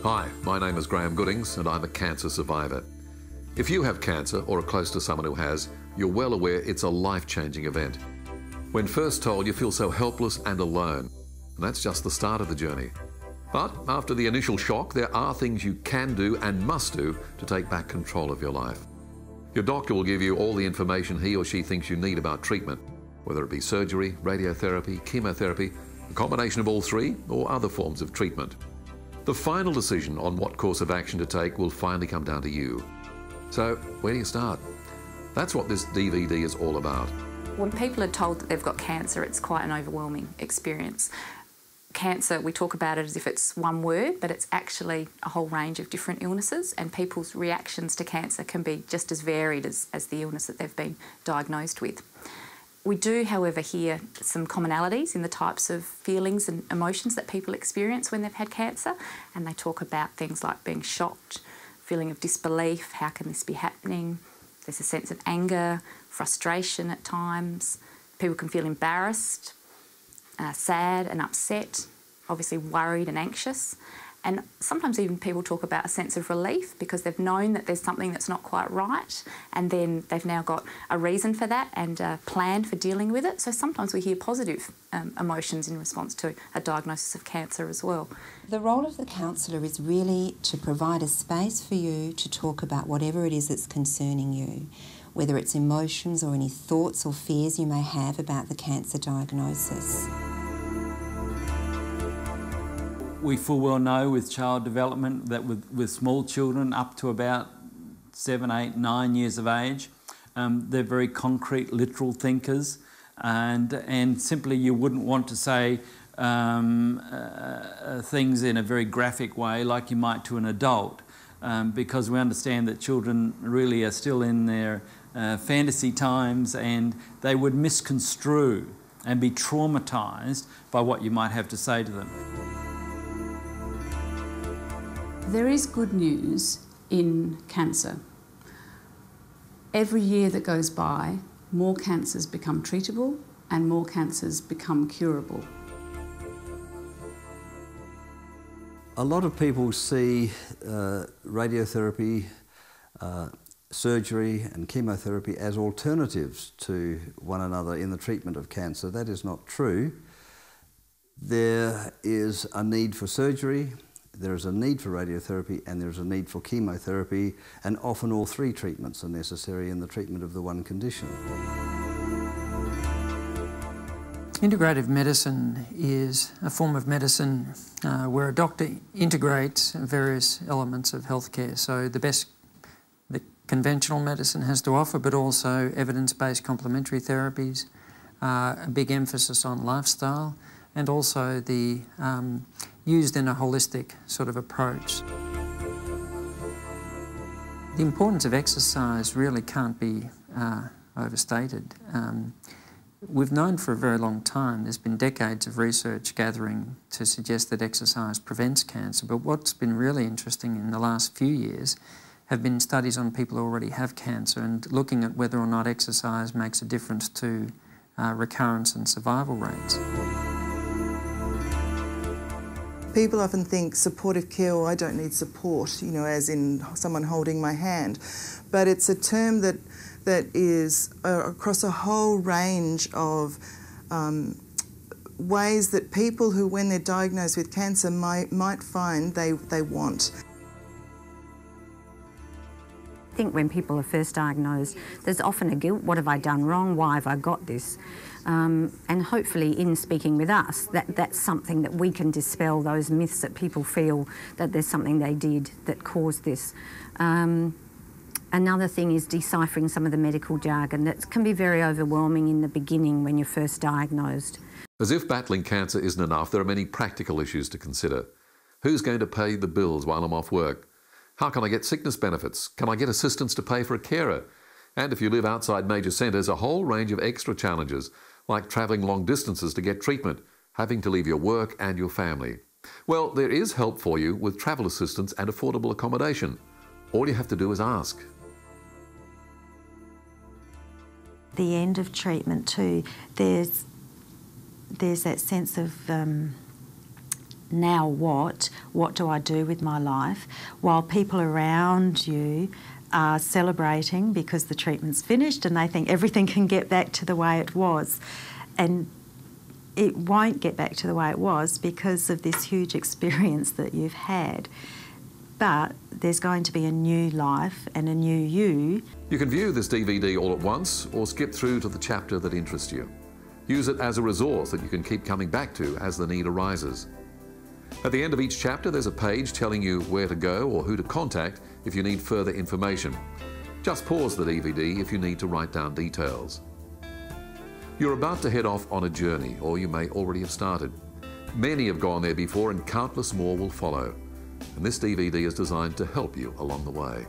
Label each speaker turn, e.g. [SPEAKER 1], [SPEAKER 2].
[SPEAKER 1] Hi, my name is Graeme Goodings and I'm a cancer survivor. If you have cancer or are close to someone who has, you're well aware it's a life-changing event. When first told, you feel so helpless and alone, and that's just the start of the journey. But after the initial shock, there are things you can do and must do to take back control of your life. Your doctor will give you all the information he or she thinks you need about treatment, whether it be surgery, radiotherapy, chemotherapy, a combination of all three, or other forms of treatment. The final decision on what course of action to take will finally come down to you. So, where do you start? That's what this DVD is all about.
[SPEAKER 2] When people are told that they've got cancer, it's quite an overwhelming experience. Cancer, we talk about it as if it's one word, but it's actually a whole range of different illnesses, and people's reactions to cancer can be just as varied as the illness that they've been diagnosed with. We do, however, hear some commonalities in the types of feelings and emotions that people experience when they've had cancer, and they talk about things like being shocked, feeling of disbelief, how can this be happening? There's a sense of anger, frustration at times. People can feel embarrassed, sad and upset, obviously worried and anxious. And sometimes even people talk about a sense of relief because they've known that there's something that's not quite right, and then they've now got a reason for that and a plan for dealing with it. So sometimes we hear positive emotions in response to a diagnosis of cancer as well.
[SPEAKER 3] The role of the counsellor is really to provide a space for you to talk about whatever it is that's concerning you, whether it's emotions or any thoughts or fears you may have about the cancer diagnosis.
[SPEAKER 4] We full well know with child development that with small children up to about 7, 8, 9 years of age, they're very concrete, literal thinkers, and simply you wouldn't want to say things in a very graphic way like you might to an adult, because we understand that children really are still in their fantasy times, and they would misconstrue and be traumatised by what you might have to say to them.
[SPEAKER 5] There is good news in cancer. Every year that goes by, more cancers become treatable and more cancers become curable.
[SPEAKER 6] A lot of people see radiotherapy, surgery and chemotherapy as alternatives to one another in the treatment of cancer. That is not true. There is a need for surgery, there is a need for radiotherapy, and there is a need for chemotherapy, and often all three treatments are necessary in the treatment of the one condition.
[SPEAKER 7] Integrative medicine is a form of medicine where a doctor integrates various elements of healthcare. So the best the conventional medicine has to offer, but also evidence-based complementary therapies, a big emphasis on lifestyle, and also the used in a holistic sort of approach. The importance of exercise really can't be overstated. We've known for a very long time, there's been decades of research gathering to suggest that exercise prevents cancer, but what's been really interesting in the last few years have been studies on people who already have cancer and looking at whether or not exercise makes a difference to recurrence and survival rates.
[SPEAKER 8] People often think supportive care, or I don't need support, you know, as in someone holding my hand. But it's a term that is across a whole range of ways that people who, when they're diagnosed with cancer, might find they want.
[SPEAKER 9] I think when people are first diagnosed, there's often a guilt. What have I done wrong? Why have I got this? And hopefully in speaking with us, that's something that we can dispel those myths that people feel that there's something they did that caused this. Another thing is deciphering some of the medical jargon that can be very overwhelming in the beginning when you're first diagnosed.
[SPEAKER 1] As if battling cancer isn't enough, there are many practical issues to consider. Who's going to pay the bills while I'm off work? How can I get sickness benefits? Can I get assistance to pay for a carer? And if you live outside major centres, a whole range of extra challenges, like travelling long distances to get treatment, having to leave your work and your family. Well, there is help for you with travel assistance and affordable accommodation. All you have to do is ask.
[SPEAKER 10] The end of treatment too, there's that sense of now what? What do I do with my life? While people around you are celebrating because the treatment's finished and they think everything can get back to the way it was. And it won't get back to the way it was because of this huge experience that you've had. But there's going to be a new life and a new you.
[SPEAKER 1] You can view this DVD all at once or skip through to the chapter that interests you. Use it as a resource that you can keep coming back to as the need arises. At the end of each chapter, there's a page telling you where to go or who to contact if you need further information. Just pause the DVD if you need to write down details. You're about to head off on a journey, or you may already have started. Many have gone there before and countless more will follow. And this DVD is designed to help you along the way.